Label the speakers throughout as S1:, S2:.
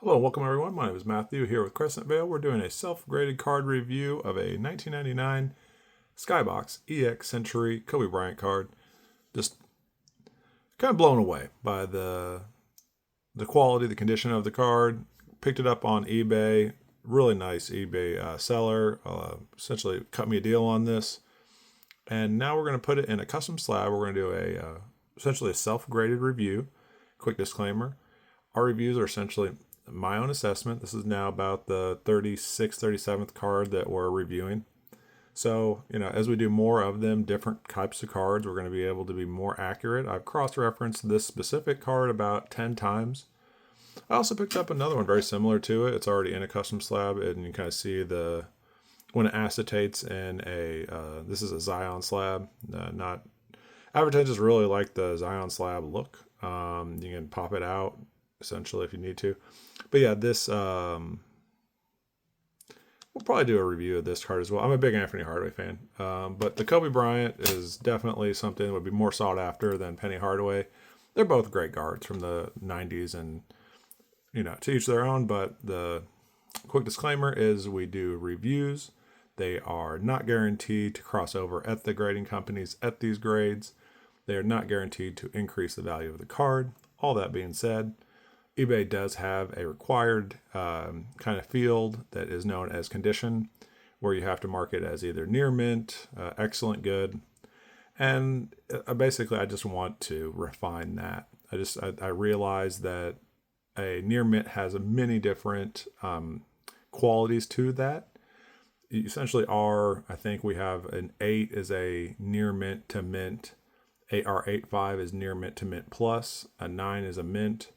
S1: Hello, welcome everyone. My name is Matthew here with Crescent Vale. We're doing a self-graded card review of a 1999 Skybox EX Century Kobe Bryant card. Just kind of blown away by the quality, the condition of the card. Picked it up on eBay. Really nice eBay seller. Essentially cut me a deal on this. And now we're going to put it in a custom slab. We're going to do essentially a self-graded review. Quick disclaimer. Our reviews are essentially my own assessment. This is now about the 36th, 37th card that we're reviewing. So, as we do more of them, different types of cards, we're going to be able to be more accurate. I've cross-referenced this specific card about 10 times. I also picked up another one very similar to it. It's already in a custom slab, and you kind of see when it acetates in this is a Zion slab. Not Advertisers really like the Zion slab look. You can pop it out essentially if you need to. But yeah, this we'll probably do a review of this card as well. I'm a big Anthony Hardaway fan, but the Kobe Bryant is definitely something that would be more sought after than Penny Hardaway. They're both great guards from the 90s, and to each their own. But the quick disclaimer is we do reviews. They are not guaranteed to cross over at the grading companies at these grades. They are not guaranteed to increase the value of the card. All that being said, eBay does have a required kind of field that is known as condition, where you have to mark it as either near mint, excellent, good. And basically, I just want to refine that. I realize that a near mint has many different qualities to that. You essentially I think we have an 8 is a near mint to mint. 8R85 is near mint to mint plus. A 9 is a mint.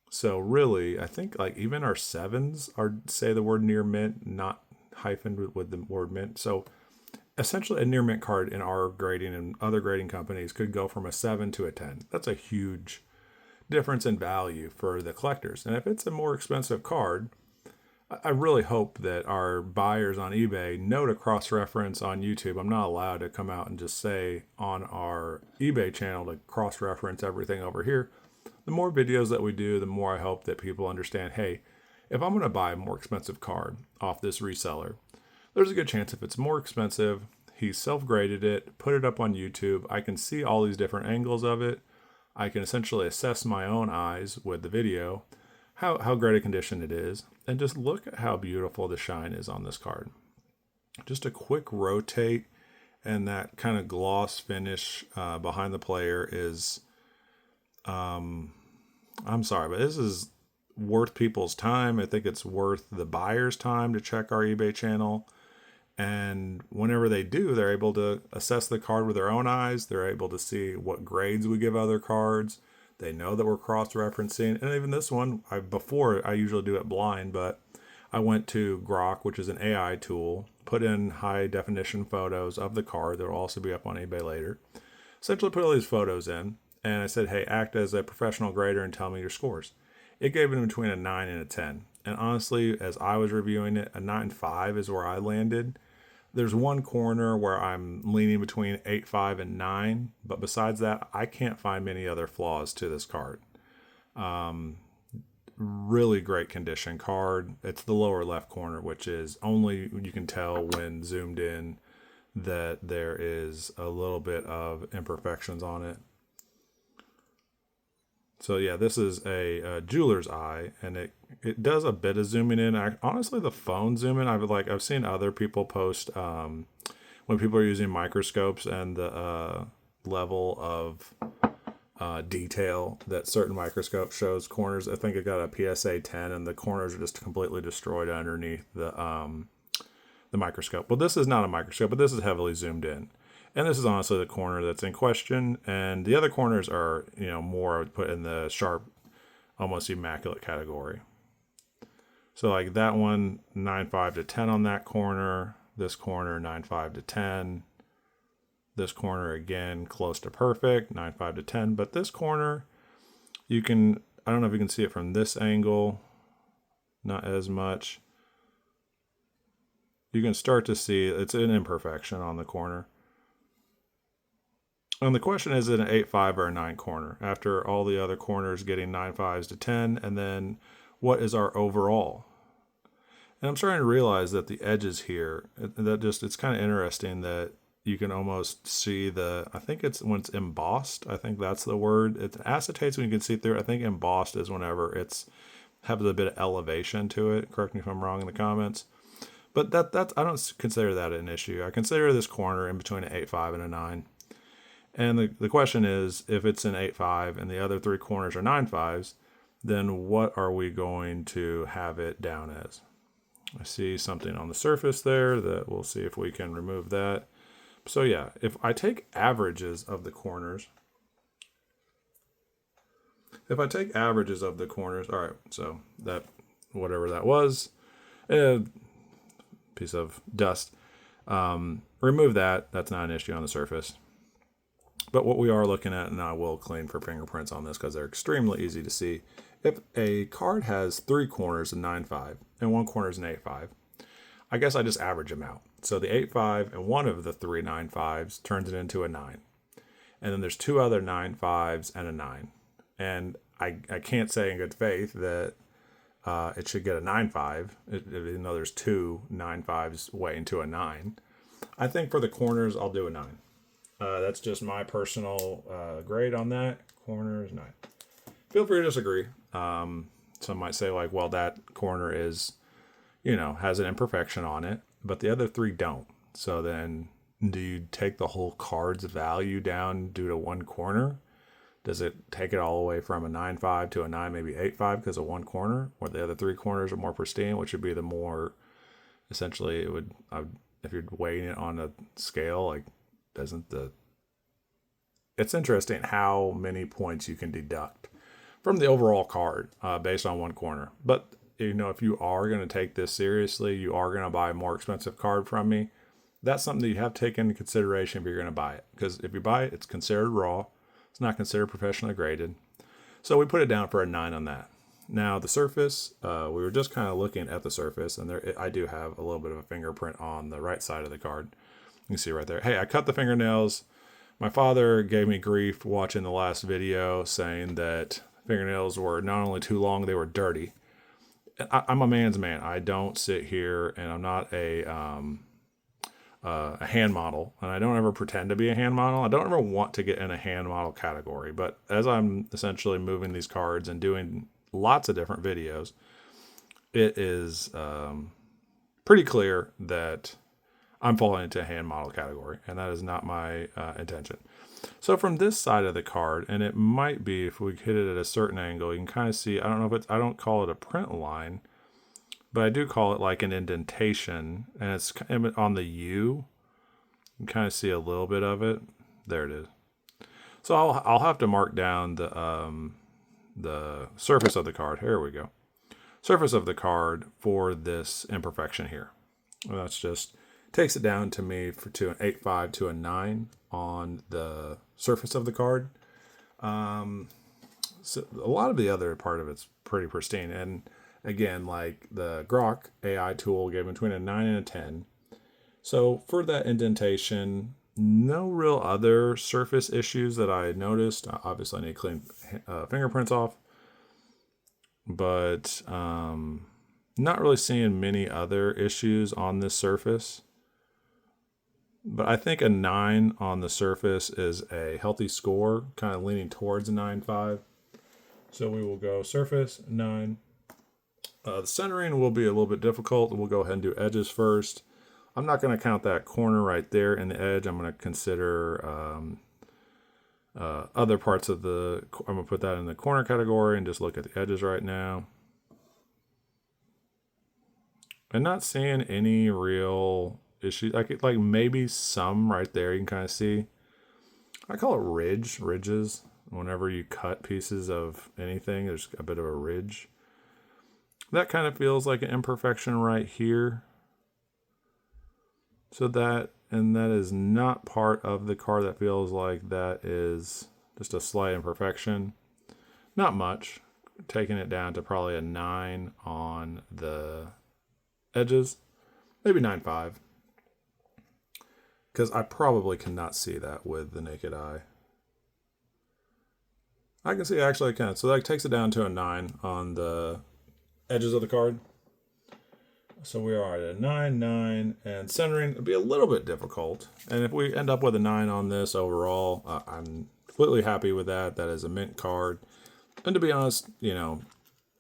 S1: So really, I think like even our 7s say the word near mint, not hyphened with the word mint. So essentially a near mint card in our grading and other grading companies could go from a 7 to a 10. That's a huge difference in value for the collectors. And if it's a more expensive card, I really hope that our buyers on eBay know to cross-reference on YouTube. I'm not allowed to come out and just say on our eBay channel to cross-reference everything over here. The more videos that we do, the more I hope that people understand, hey, if I'm going to buy a more expensive card off this reseller, there's a good chance if it's more expensive, he self-graded it, put it up on YouTube. I can see all these different angles of it. I can essentially assess my own eyes with the video, how great a condition it is, and just look at how beautiful the shine is on this card. Just a quick rotate, and that kind of gloss finish behind the player is... I'm sorry, but this is worth people's time. I think it's worth the buyer's time to check our eBay channel. And whenever they do, they're able to assess the card with their own eyes. They're able to see what grades we give other cards. They know that we're cross-referencing. And even this one, before I usually do it blind, but I went to Grok, which is an AI tool, put in high-definition photos of the card that will also be up on eBay later. Essentially put all these photos in. And I said, hey, act as a professional grader and tell me your scores. It gave it in between a 9 and a 10. And honestly, as I was reviewing it, a 9.5 is where I landed. There's one corner where I'm leaning between 8.5 and 9. But besides that, I can't find many other flaws to this card. Really great condition card. It's the lower left corner, which is only you can tell when zoomed in that there is a little bit of imperfections on it. So yeah, this is a jeweler's eye, and it does a bit of zooming in. Honestly, the phone zoom in, I've seen other people post when people are using microscopes and the level of detail that certain microscope shows corners. I think it got a PSA 10, and the corners are just completely destroyed underneath the microscope. Well, this is not a microscope, but this is heavily zoomed in. And this is honestly the corner that's in question. And the other corners are, more put in the sharp, almost immaculate category. So like that one, 9.5 to 10 on that corner. This corner, 9.5 to 10. This corner, again, close to perfect, 9.5 to 10. But this corner, I don't know if you can see it from this angle. Not as much. You can start to see it's an imperfection on the corner. And the question is it an 8.5 or a 9 corner after all the other corners getting 9.5s to 10, and then what is our overall? And I'm starting to realize that the edges here, it's kind of interesting that you can almost see I think it's when it's embossed. I think that's the word. It acetates when you can see through it. I think embossed is whenever it's has a bit of elevation to it. Correct me if I'm wrong in the comments. But that's I don't consider that an issue. I consider this corner in between an 8.5 and a 9. And the question is, if it's an 8.5 and the other three corners are 9.5s, then what are we going to have it down as? I see something on the surface there that we'll see if we can remove that. So yeah, if I take averages of the corners, all right, so that, whatever that was, a piece of dust, remove that. That's not an issue on the surface. But what we are looking at, and I will clean for fingerprints on this because they're extremely easy to see. If a card has three corners, a 9.5, and one corner is an 8.5, I guess I just average them out. So the 8.5 and one of the three 9.5s turns it into a 9. And then there's two other 9.5s and a 9. And I can't say in good faith that it should get a 9.5, even though there's two 9.5s way into a 9. I think for the corners, I'll do a 9. That's just my personal grade on that. Corners, 9. Feel free to disagree. Some might say like, well, that corner is, has an imperfection on it, but the other three don't. So then do you take the whole card's value down due to one corner? Does it take it all the way from a 9.5 to a 9, maybe 8.5 because of one corner, where the other three corners are more pristine, which would be the more, essentially if you're weighing it on a scale, like it's interesting how many points you can deduct from the overall card based on one corner. But if you are going to take this seriously, you are going to buy a more expensive card from me. That's something that you have to take into consideration if you're going to buy it. Because if you buy it, it's considered raw. It's not considered professionally graded. So we put it down for a 9 on that. Now the surface, we were just kind of looking at the surface, and I do have a little bit of a fingerprint on the right side of the card. You can see right there. Hey, I cut the fingernails. My father gave me grief watching the last video saying that fingernails were not only too long, they were dirty. I'm a man's man. I don't sit here, and I'm not a hand model, and I don't ever pretend to be a hand model. I don't ever want to get in a hand model category, but as I'm essentially moving these cards and doing lots of different videos, it is pretty clear that I'm falling into a hand model category, and that is not my intention. So from this side of the card, and it might be if we hit it at a certain angle, you can kind of see, I don't call it a print line, but I do call it like an indentation, and it's on the U. You can kind of see a little bit of it. There it is. So I'll have to mark down the surface of the card. Here we go. Surface of the card for this imperfection here. And that's just takes it down to me to an 8.5 to a 9 on the surface of the card. So a lot of the other part of it's pretty pristine. And again, like the Grok AI tool gave between a 9 and a 10. So for that indentation, no real other surface issues that I noticed. Obviously, I need to clean fingerprints off. But not really seeing many other issues on this surface. But I think a 9 on the surface is a healthy score, kind of leaning towards a 9.5. So we will go surface, 9. The centering will be a little bit difficult. We'll go ahead and do edges first. I'm not going to count that corner right there in the edge. I'm going to consider other parts of I'm going to put that in the corner category and just look at the edges right now. I'm not seeing any real issues. Like maybe some right there you can kind of see. I call it ridges. Whenever you cut pieces of anything, there's a bit of a ridge. That kind of feels like an imperfection right here. So that is not part of the card. That feels like that is just a slight imperfection. Not much. Taking it down to probably a 9 on the edges. Maybe 9.5. Because I probably cannot see that with the naked eye. I can see, actually I can. So that takes it down to a 9 on the edges of the card. So we are at a 9, 9, and centering would be a little bit difficult. And if we end up with a 9 on this overall, I'm completely happy with that. That is a mint card. And to be honest, you know,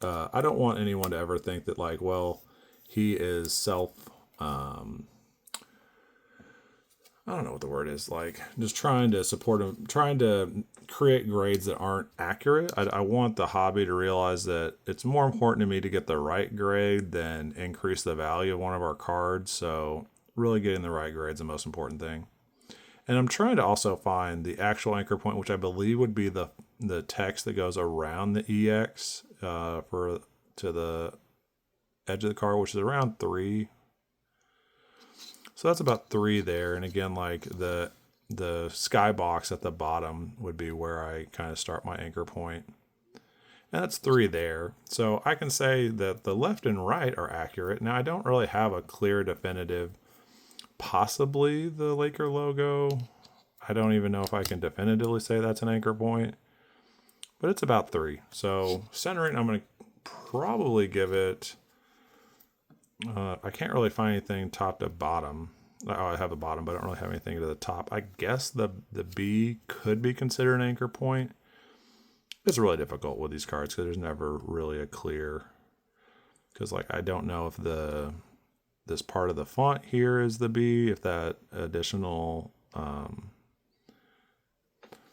S1: I don't want anyone to ever think that, like, well, he is I don't know what the word is, like, just trying to support him, trying to create grades that aren't accurate. I want the hobby to realize that it's more important to me to get the right grade than increase the value of one of our cards. So really getting the right grade is the most important thing. And I'm trying to also find the actual anchor point, which I believe would be the text that goes around the EX to the edge of the card, which is around 3. So that's about 3 there. And again, like the skybox at the bottom would be where I kind of start my anchor point. And that's 3 there. So I can say that the left and right are accurate. Now, I don't really have a clear definitive, possibly the Laker logo. I don't even know if I can definitively say that's an anchor point, but it's about 3. So centering, I'm going to probably give it, I can't really find anything top to bottom. Oh, I have the bottom, but I don't really have anything to the top. I guess the B could be considered an anchor point. It's really difficult with these cards because there's never really a clear, because like I don't know if this part of the font here is the B, if that additional,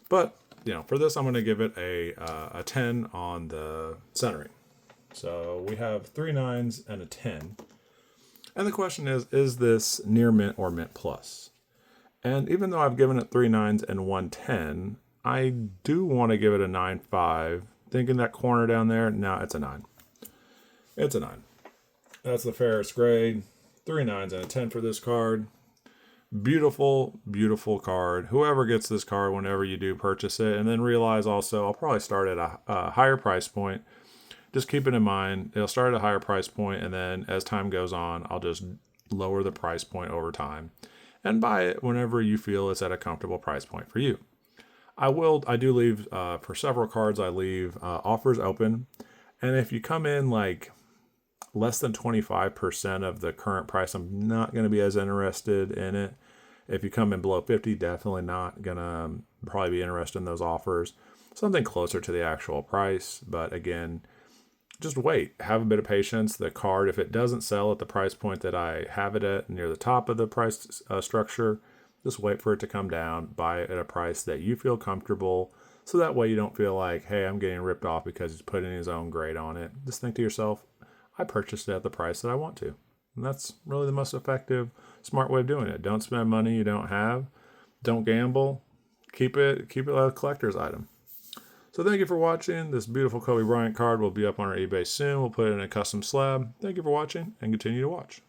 S1: but you know, for this I'm going to give it a 10 on the centering. So we have 3 9s and a 10. And the question is this near mint or mint plus? And even though I've given it 3 9s and 1 10, I do want to give it a 9 5. Thinking that corner down there, no, it's a 9. It's a 9. That's the fairest grade. 3 9s and a 10 for this card. Beautiful, beautiful card. Whoever gets this card, whenever you do purchase it, and then realize also, I'll probably start at a higher price point. Just keep it in mind, it'll start at a higher price point, and then as time goes on, I'll just lower the price point over time and buy it whenever you feel it's at a comfortable price point for you. I do leave, for several cards, I leave offers open. And if you come in like less than 25% of the current price, I'm not going to be as interested in it. If you come in below 50, definitely not going to probably be interested in those offers. Something closer to the actual price, but again, just wait, have a bit of patience. The card, if it doesn't sell at the price point that I have it at near the top of the price structure, just wait for it to come down, buy it at a price that you feel comfortable. So that way you don't feel like, hey, I'm getting ripped off because he's putting his own grade on it. Just think to yourself, I purchased it at the price that I want to. And that's really the most effective, smart way of doing it. Don't spend money you don't have. Don't gamble. Keep it a collector's item. So thank you for watching. This beautiful Kobe Bryant card will be up on our eBay soon. We'll put it in a custom slab. Thank you for watching and continue to watch.